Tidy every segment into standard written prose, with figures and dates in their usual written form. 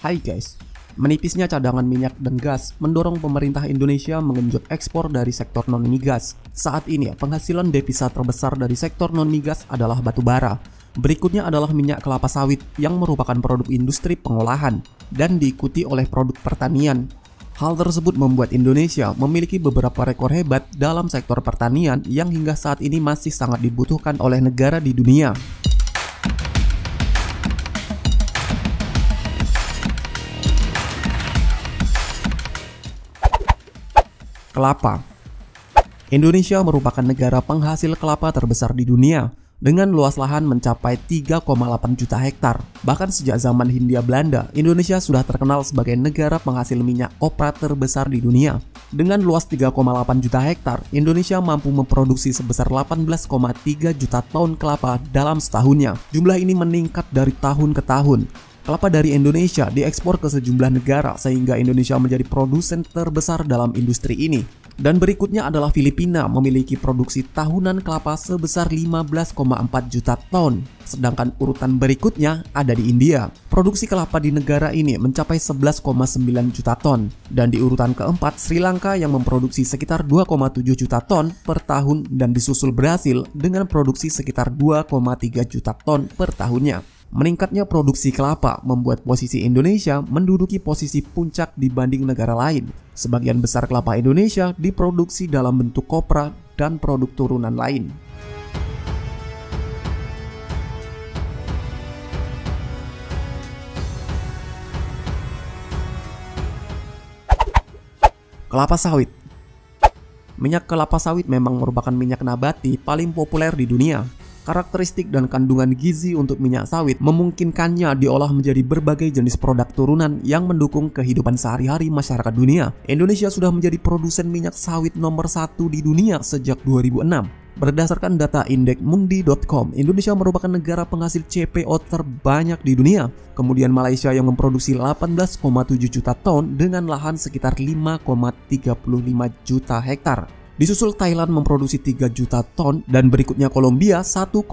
Hai guys, menipisnya cadangan minyak dan gas mendorong pemerintah Indonesia mengenjot ekspor dari sektor non-migas. Saat ini penghasilan devisa terbesar dari sektor non-migas adalah batu bara. Berikutnya adalah minyak kelapa sawit yang merupakan produk industri pengolahan dan diikuti oleh produk pertanian. Hal tersebut membuat Indonesia memiliki beberapa rekor hebat dalam sektor pertanian yang hingga saat ini masih sangat dibutuhkan oleh negara di dunia. Kelapa. Indonesia merupakan negara penghasil kelapa terbesar di dunia dengan luas lahan mencapai 3,8 juta hektar. Bahkan sejak zaman Hindia Belanda, Indonesia sudah terkenal sebagai negara penghasil minyak kopra terbesar di dunia. Dengan luas 3,8 juta hektar, Indonesia mampu memproduksi sebesar 18,3 juta ton kelapa dalam setahunnya. Jumlah ini meningkat dari tahun ke tahun. Kelapa dari Indonesia diekspor ke sejumlah negara sehingga Indonesia menjadi produsen terbesar dalam industri ini. Dan berikutnya adalah Filipina, memiliki produksi tahunan kelapa sebesar 15,4 juta ton. Sedangkan urutan berikutnya ada di India. Produksi kelapa di negara ini mencapai 11,9 juta ton. Dan di urutan keempat Sri Lanka yang memproduksi sekitar 2,7 juta ton per tahun dan disusul Brasil dengan produksi sekitar 2,3 juta ton per tahunnya. Meningkatnya produksi kelapa membuat posisi Indonesia menduduki posisi puncak dibanding negara lain. Sebagian besar kelapa Indonesia diproduksi dalam bentuk kopra dan produk turunan lain. Kelapa sawit. Minyak kelapa sawit memang merupakan minyak nabati paling populer di dunia. Karakteristik dan kandungan gizi untuk minyak sawit memungkinkannya diolah menjadi berbagai jenis produk turunan yang mendukung kehidupan sehari-hari masyarakat dunia. Indonesia sudah menjadi produsen minyak sawit nomor 1 di dunia sejak 2006. Berdasarkan data indeks mundi.com, Indonesia merupakan negara penghasil CPO terbanyak di dunia. Kemudian Malaysia yang memproduksi 18,7 juta ton dengan lahan sekitar 5,35 juta hektar. Disusul Thailand memproduksi 3 juta ton dan berikutnya Kolombia 1,6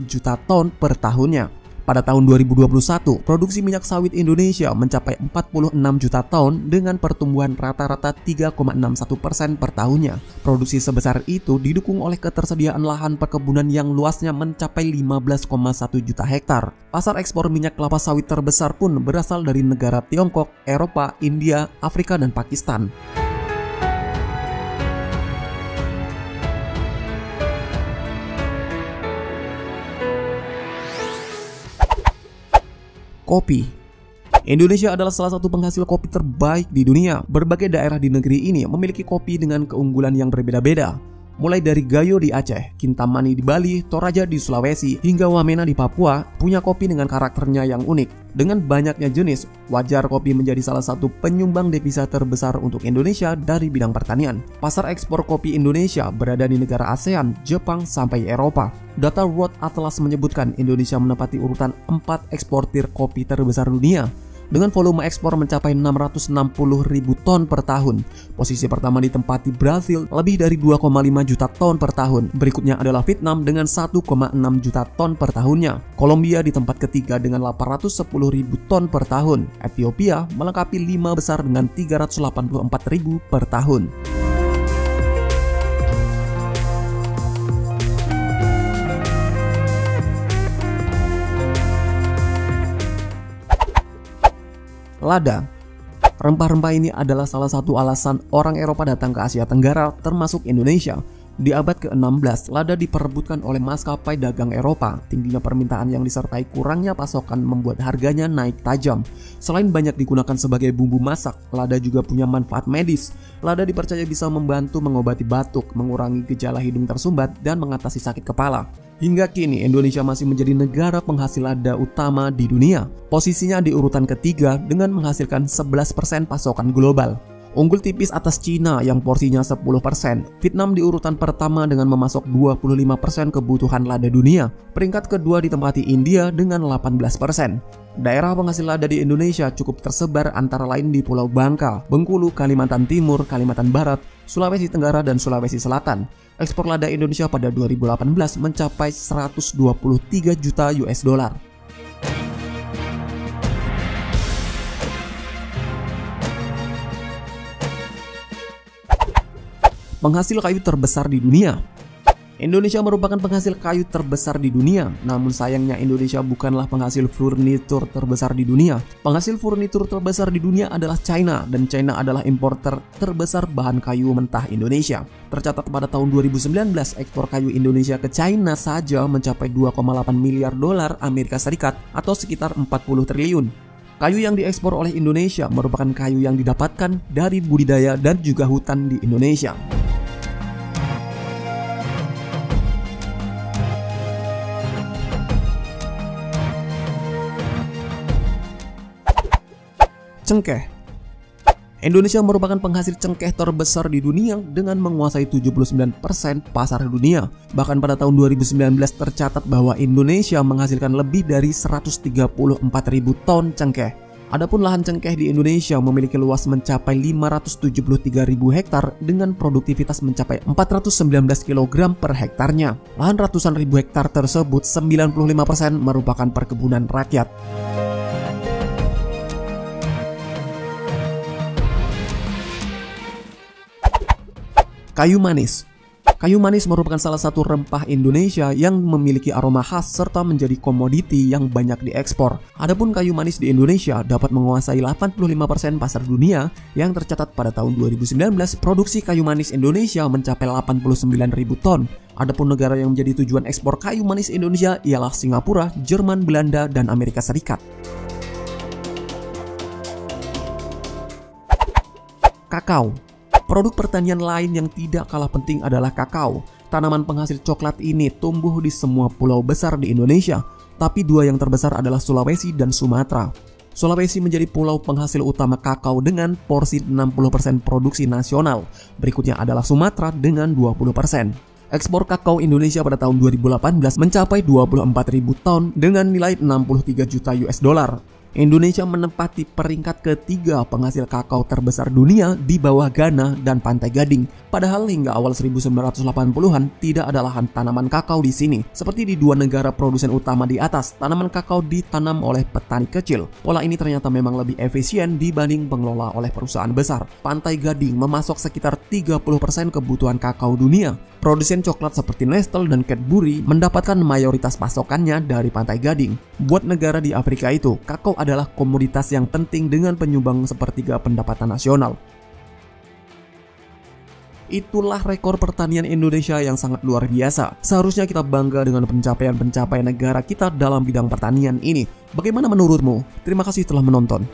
juta ton per tahunnya. Pada tahun 2021, produksi minyak sawit Indonesia mencapai 46 juta ton dengan pertumbuhan rata-rata 3,61% per tahunnya. Produksi sebesar itu didukung oleh ketersediaan lahan perkebunan yang luasnya mencapai 15,1 juta hektar. Pasar ekspor minyak kelapa sawit terbesar pun berasal dari negara Tiongkok, Eropa, India, Afrika, dan Pakistan. Kopi. Indonesia adalah salah satu penghasil kopi terbaik di dunia. Berbagai daerah di negeri ini memiliki kopi dengan keunggulan yang berbeda-beda. Mulai dari Gayo di Aceh, Kintamani di Bali, Toraja di Sulawesi, hingga Wamena di Papua, punya kopi dengan karakternya yang unik. Dengan banyaknya jenis, wajar kopi menjadi salah satu penyumbang devisa terbesar untuk Indonesia dari bidang pertanian. Pasar ekspor kopi Indonesia berada di negara ASEAN, Jepang, sampai Eropa. Data World Atlas menyebutkan Indonesia menempati urutan 4 eksportir kopi terbesar dunia dengan volume ekspor mencapai 660.000 ton per tahun. Posisi pertama ditempati Brasil lebih dari 2,5 juta ton per tahun. Berikutnya adalah Vietnam dengan 1,6 juta ton per tahunnya. Kolombia di tempat ketiga dengan 810.000 ton per tahun. Ethiopia melengkapi 5 besar dengan 384.000 per tahun. Lada. Rempah-rempah ini adalah salah satu alasan orang Eropa datang ke Asia Tenggara termasuk Indonesia. Di abad ke-16, lada diperebutkan oleh maskapai dagang Eropa. Tingginya permintaan yang disertai kurangnya pasokan membuat harganya naik tajam. Selain banyak digunakan sebagai bumbu masak, lada juga punya manfaat medis. Lada dipercaya bisa membantu mengobati batuk, mengurangi gejala hidung tersumbat, dan mengatasi sakit kepala. Hingga kini Indonesia masih menjadi negara penghasil lada utama di dunia. Posisinya di urutan ketiga dengan menghasilkan 11% pasokan global. Unggul tipis atas Cina yang porsinya 10%. Vietnam di urutan pertama dengan memasok 25% kebutuhan lada dunia. Peringkat kedua ditempati India dengan 18%. Daerah penghasil lada di Indonesia cukup tersebar antara lain di Pulau Bangka, Bengkulu, Kalimantan Timur, Kalimantan Barat, Sulawesi Tenggara, dan Sulawesi Selatan. Ekspor lada Indonesia pada 2018 mencapai 123 juta US dollar. penghasil kayu terbesar di dunia. Indonesia merupakan penghasil kayu terbesar di dunia, namun sayangnya Indonesia bukanlah penghasil furnitur terbesar di dunia. Penghasil furnitur terbesar di dunia adalah China, dan China adalah importer terbesar bahan kayu mentah Indonesia. Tercatat pada tahun 2019, ekspor kayu Indonesia ke China saja mencapai 2,8 miliar dolar Amerika Serikat atau sekitar 40 triliun. Kayu yang diekspor oleh Indonesia merupakan kayu yang didapatkan dari budidaya dan juga hutan di Indonesia. Cengkeh. Indonesia merupakan penghasil cengkeh terbesar di dunia dengan menguasai 79% pasar dunia. Bahkan pada tahun 2019 tercatat bahwa Indonesia menghasilkan lebih dari 134.000 ton cengkeh. Adapun lahan cengkeh di Indonesia memiliki luas mencapai 573.000 hektar dengan produktivitas mencapai 419 kg per hektarnya. Lahan ratusan ribu hektar tersebut 95% merupakan perkebunan rakyat. Kayu manis. Kayu manis merupakan salah satu rempah Indonesia yang memiliki aroma khas serta menjadi komoditi yang banyak diekspor. Adapun kayu manis di Indonesia dapat menguasai 85% pasar dunia yang tercatat pada tahun 2019 produksi kayu manis Indonesia mencapai 89.000 ton. Adapun negara yang menjadi tujuan ekspor kayu manis Indonesia ialah Singapura, Jerman, Belanda, dan Amerika Serikat. Kakao. Produk pertanian lain yang tidak kalah penting adalah kakao. Tanaman penghasil coklat ini tumbuh di semua pulau besar di Indonesia, tapi dua yang terbesar adalah Sulawesi dan Sumatera. Sulawesi menjadi pulau penghasil utama kakao dengan porsi 60% produksi nasional. Berikutnya adalah Sumatera dengan 20%. Ekspor kakao Indonesia pada tahun 2018 mencapai 24.000 ton dengan nilai 63 juta US dollar. Indonesia menempati peringkat ketiga penghasil kakao terbesar dunia di bawah Ghana dan Pantai Gading. Padahal hingga awal 1980-an tidak ada lahan tanaman kakao di sini. Seperti di dua negara produsen utama di atas, tanaman kakao ditanam oleh petani kecil. Pola ini ternyata memang lebih efisien dibanding pengelola oleh perusahaan besar. Pantai Gading memasok sekitar 30% kebutuhan kakao dunia. Produsen coklat seperti Nestle dan Cadbury mendapatkan mayoritas pasokannya dari Pantai Gading. Buat negara di Afrika itu, kakao adalah komoditas yang penting dengan penyumbang sepertiga pendapatan nasional. Itulah rekor pertanian Indonesia yang sangat luar biasa. Seharusnya kita bangga dengan pencapaian-pencapaian negara kita dalam bidang pertanian ini. Bagaimana menurutmu? Terima kasih telah menonton.